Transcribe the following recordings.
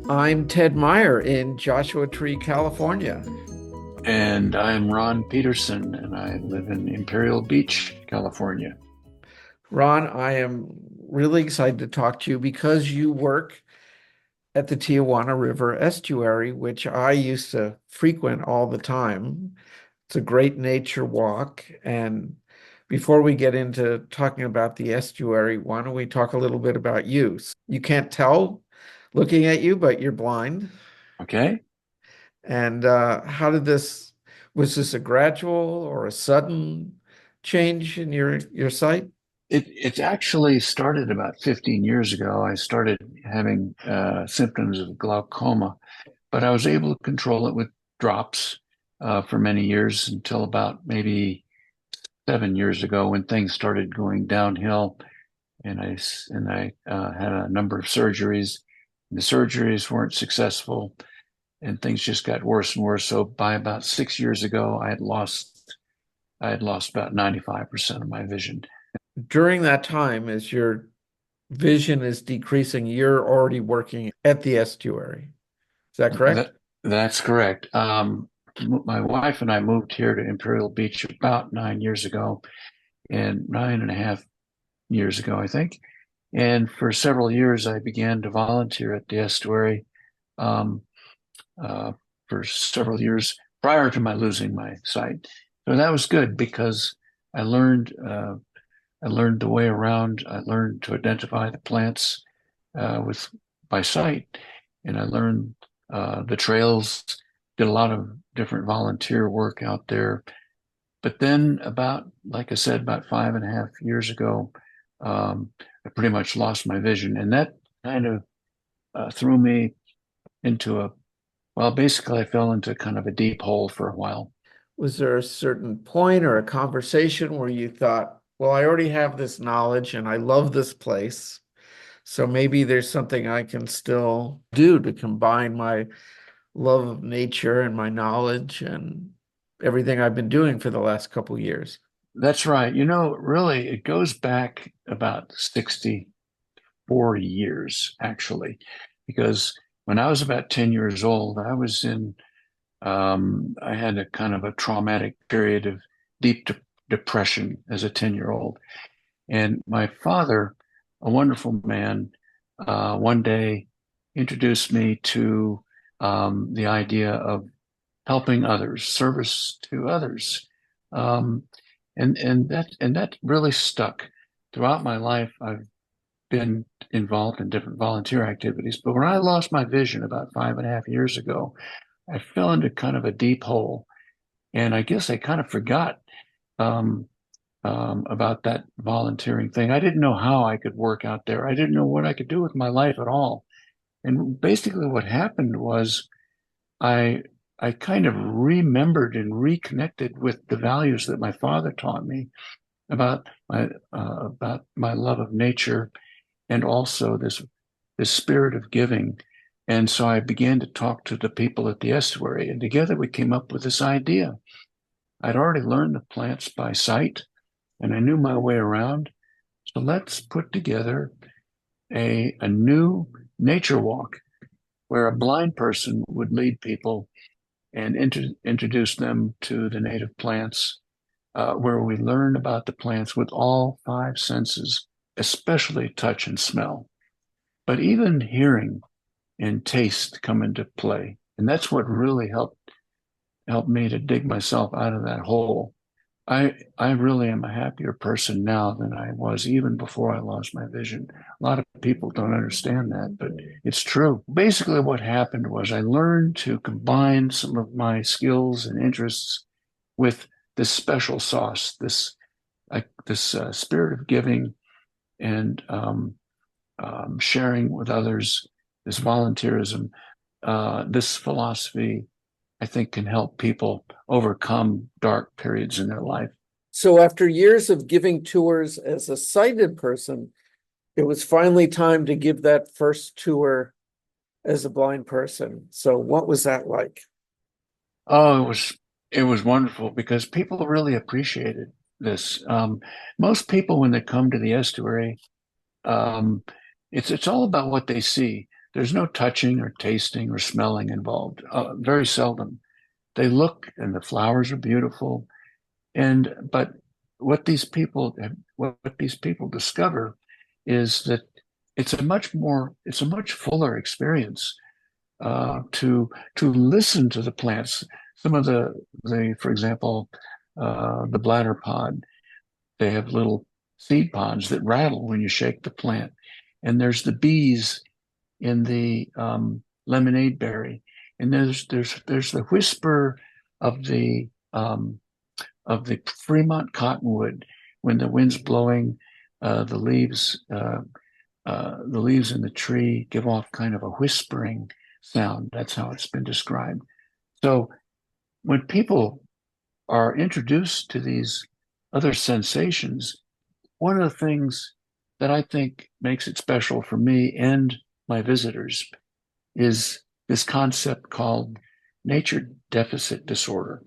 I'm Ted Meyer in Joshua Tree, California. And I'm Ron Peterson, and I live in Imperial Beach, California. Ron, I am really excited to talk to you because you work at the Tijuana River estuary, which I used to frequent all the time. It's a great nature walk. And before we get into talking about the estuary, why don't we talk a little bit about you? You can't tell looking at you, but you're blind. Okay. And how did was this a gradual or a sudden change in your sight? It's actually started about 15 years ago. I started having symptoms of glaucoma, but I was able to control it with drops for many years until about maybe 7 years ago when things started going downhill. And I had a number of surgeries. The surgeries weren't successful, and things just got worse and worse. So by about 6 years ago, I had lost about 95% of my vision. During that time, as your vision is decreasing, you're already working at the estuary. Is that correct? That's correct. My wife and I moved here to Imperial Beach about 9 years ago, and 9.5 years ago, I think. And for several years, I began to volunteer at the estuary um, uh, for several years prior to my losing my sight. So that was good because I learned uh, I learned the way around. I learned to identify the plants with by sight, and I learned the trails. Did a lot of different volunteer work out there. But then, like I said, about 5.5 years ago, I pretty much lost my vision, and that kind of threw me into basically, I fell into kind of a deep hole for a while. Was there a certain point or a conversation where you thought, well, I already have this knowledge and I love this place, so maybe there's something I can still do to combine my love of nature and my knowledge and everything I've been doing for the last couple years. That's right. Really, it goes back about 64 years, actually, because when I was about 10 years old, I had a kind of a traumatic period of deep depression as a 10-year-old. And my father, a wonderful man, one day introduced me to the idea of helping others, service to others. Um, and that really stuck throughout my life. I've been involved in different volunteer activities, but when I lost my vision about 5.5 years ago, I fell into kind of a deep hole, and I guess I kind of forgot um, about that volunteering thing. I didn't know how I could work out there. I didn't know what I could do with my life at all. And basically, what happened was I I kind of remembered and reconnected with the values that my father taught me about my love of nature and also this spirit of giving. And so I began to talk to the people at the estuary, and together we came up with this idea. I'd already learned the plants by sight, and I knew my way around. So let's put together a new nature walk where a blind person would lead people and introduce them to the native plants, where we learn about the plants with all five senses, especially touch and smell. But even hearing and taste come into play. And that's what really helped me to dig myself out of that hole. I really am a happier person now than I was even before I lost my vision. A lot of people don't understand that, but it's true. Basically, what happened was I learned to combine some of my skills and interests with this special sauce, this spirit of giving and sharing with others, this volunteerism, this philosophy, I think can help people overcome dark periods in their life. So after years of giving tours as a sighted person, it was finally time to give that first tour as a blind person. So what was that like? Oh, it was wonderful because people really appreciated this. Most people, when they come to the estuary, um, it's all about what they see. there's no touching or tasting or smelling involved. Very seldom. They look and the flowers are beautiful. And but what these people discover is that it's a much fuller experience to listen to the plants. Some of for example, the bladder pod, they have little seed pods that rattle when you shake the plant. And there's the bees in the lemonade berry, and there's the whisper of the Fremont cottonwood when the wind's blowing, uh, the leaves uh, the leaves in the tree give off kind of a whispering sound. That's how it's been described. So when people are introduced to these other sensations, one of the things that I think makes it special for me and my visitors is this concept called nature deficit disorder.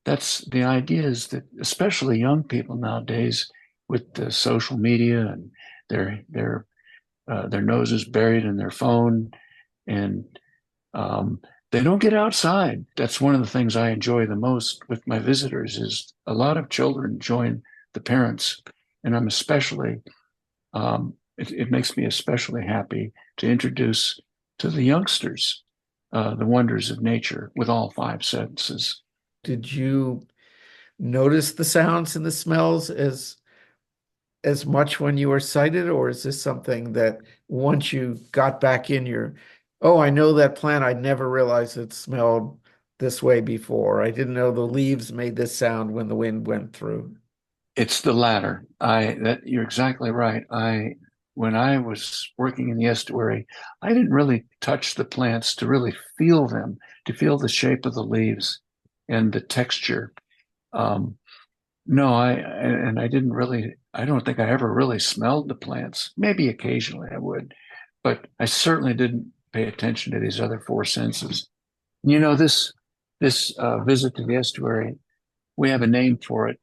That's the idea is that especially young people nowadays with the social media and their noses buried in their phone and um, they don't get outside. That's one of the things I enjoy the most with my visitors is a lot of children join the parents, and it makes me especially happy to introduce to the youngsters the wonders of nature with all five senses. Did you notice the sounds and the smells as much when you were sighted, or is this something that once you got back in your, oh, I know that plant, I never realized it smelled this way before. I didn't know the leaves made this sound when the wind went through. It's the latter. You're exactly right. When I was working in the estuary, I didn't really touch the plants to really feel them, to feel the shape of the leaves and the texture. Um, no, I didn't really, I don't think I ever really smelled the plants. Maybe occasionally I would, but I certainly didn't pay attention to these other four senses. You know, this visit to the estuary, we have a name for it.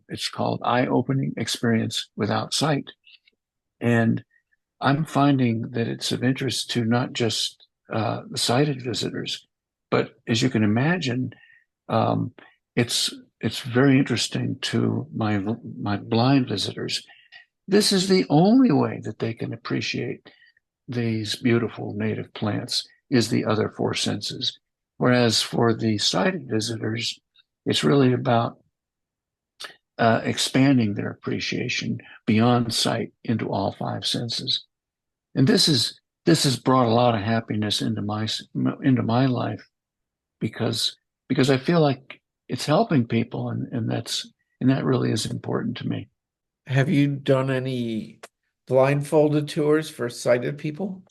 It's called eye-opening experience without sight. And I'm finding that it's of interest to not just the sighted visitors, but as you can imagine, um, it's it's very interesting to my blind visitors. This is the only way that they can appreciate these beautiful native plants is the other four senses. Whereas for the sighted visitors, it's really about expanding their appreciation beyond sight into all five senses. And this has brought a lot of happiness into my life because because I feel like it's helping people, and that really is important to me. Have you done any blindfolded tours for sighted people?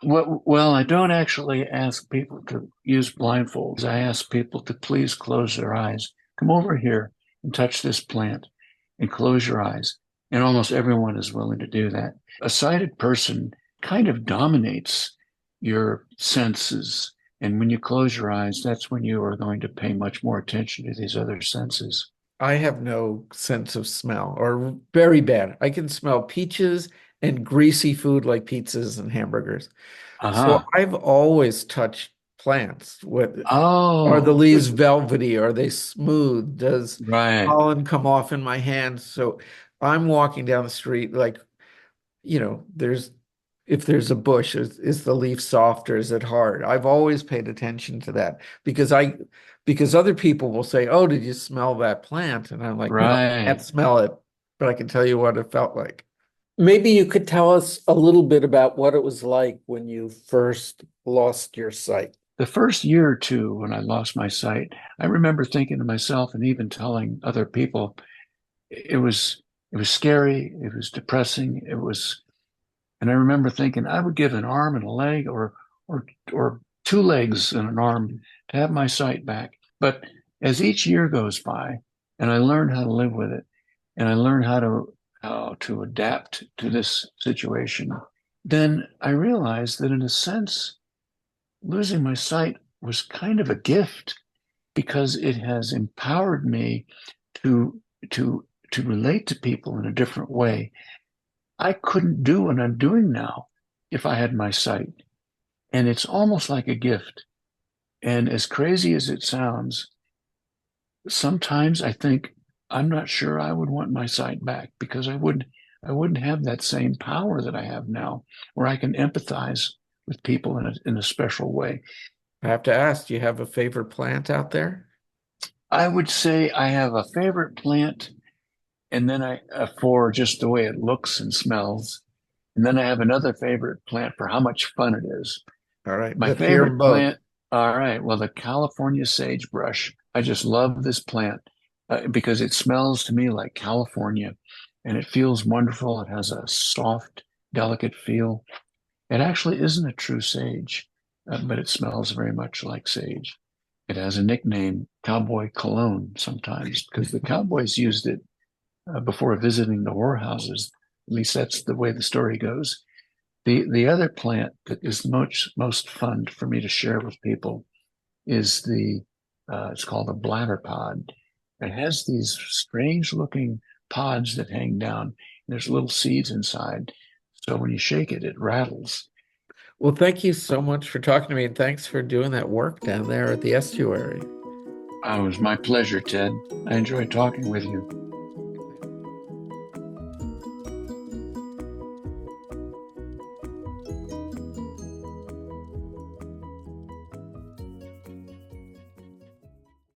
Well, I don't actually ask people to use blindfolds. I ask people to please close their eyes. Come over here and touch this plant and close your eyes. And almost everyone is willing to do that. A sighted person kind of dominates your senses. And when you close your eyes, that's when you are going to pay much more attention to these other senses. I have no sense of smell or very bad. I can smell peaches and greasy food like pizzas and hamburgers. So Aha. I've always touched plants. What are the Oh, leaves velvety? Are they smooth? Does right, pollen come off in my hands? So I'm walking down the street like, there's if there's a bush, is the leaf soft or is it hard? I've always paid attention to that because other people will say, "Oh, did you smell that plant?" And I'm like, "No, I can't right. smell it, but I can tell you what it felt like." Maybe you could tell us a little bit about what it was like when you first lost your sight. The first year or two when I lost my sight, I remember thinking to myself and even telling other people, it was it was scary, it was depressing, and I remember thinking I would give an arm and a leg or two legs and an arm to have my sight back. But as each year goes by and I learn how to live with it and I learn how to adapt to this situation, then I realized that in a sense, losing my sight was kind of a gift because it has empowered me to to to relate to people in a different way. I couldn't do what I'm doing now if I had my sight. And it's almost like a gift. And as crazy as it sounds, sometimes I think I'm not sure I would want my sight back because I wouldn't have that same power that I have now, where I can empathize with people in a special way. I have to ask, do you have a favorite plant out there? I would say I have a favorite plant, and then for just the way it looks and smells, and then I have another favorite plant for how much fun it is. All right, My let's hear them favorite both. plant, all right, well, the California sagebrush. I just love this plant because it smells to me like California and it feels wonderful. It has a soft, delicate feel. It actually isn't a true sage, but it smells very much like sage. It has a nickname, cowboy cologne, sometimes because the cowboys used it before visiting the whorehouses. At least that's the way the story goes. The other plant that is most fun for me to share with people is it's called a bladder pod. It has these strange looking pods that hang down. There's little seeds inside. So when you shake it, it rattles. Well, thank you so much for talking to me, and thanks for doing that work down there at the estuary. It was my pleasure, Ted. I enjoyed talking with you.